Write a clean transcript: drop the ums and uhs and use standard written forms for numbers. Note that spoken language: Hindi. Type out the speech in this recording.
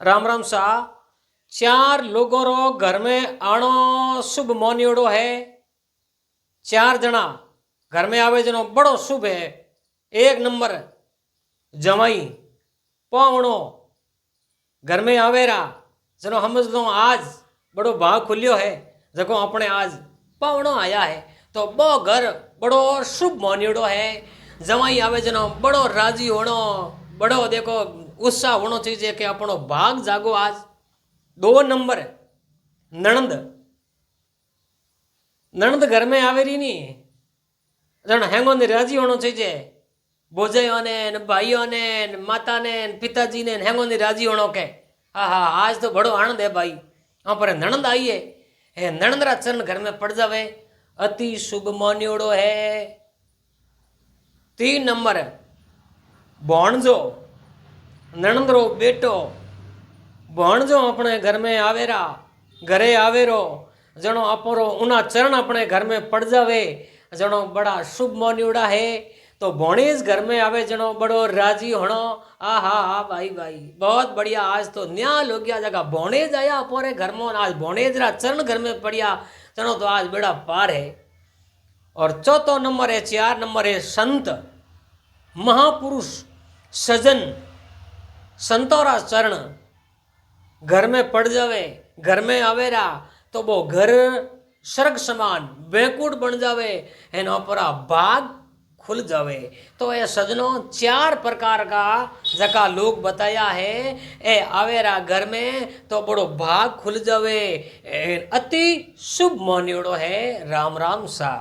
राम राम सा। चार लोगों रो घर में आनो शुभ मोनियोड़ो है। चार जना घर में आवे जनो बड़ो शुभ है। एक नंबर जमाई पावणो घर में आवेरा जनो समझ लो आज बड़ो भाग खुल्यो है। जको अपने आज पावणो आया है तो वो घर बड़ो शुभ मोनियोड़ो है। जमाई आवे जनो बड़ो राजी होनो, बड़ो देखो उत्साह होनो चाहिए कि अपनो भाग जागो आज। दो नंबर नणंद, नणंद घर में आवेरी नहीं जन हेंगो ने राजी होनो चाहिए। भोजाइयों ने भाइयों ने माता ने पिताजी ने हेंगो ने राजी होनो के हाँ हाँ आज तो बड़ो आनंद है भाई। हाँ पर नणंद आई है नणंद रा चरण घर में पड़ जावे अति शुभ मान्योड़ो है। 3 नंबर भणजो, नणंद रो बेटो भणजो अपने घर में आवेरा, घरे आवेरो जनो अपरो उना चरण अपने घर में पड़ जावे जनो बड़ा शुभ मान्योड़ा है। तो भणेज घर में आवे जनो बड़ो राजी होनो। आ हा हा भाई भाई बहुत बढ़िया आज तो न्याल हो गया जगह भणेज आया पोरे घर में आज भणेज रा चरण घर में पड़िया जनो तो आज बेड़ा पार है। और चौथो नंबर है 4 नंबर है संत महापुरुष सजन संतोरा चरण घर में पड़ जावे घर में आवेरा तो वो घर स्वर्ग समान बैकुंठ बन जावे एनो परा भाग खुल जावे। तो ये सजनों 4 प्रकार का जका लोग बताया है ए आवेरा घर में तो बड़ो भाग खुल जावे अति शुभ मान्योड़ो है। राम राम सा।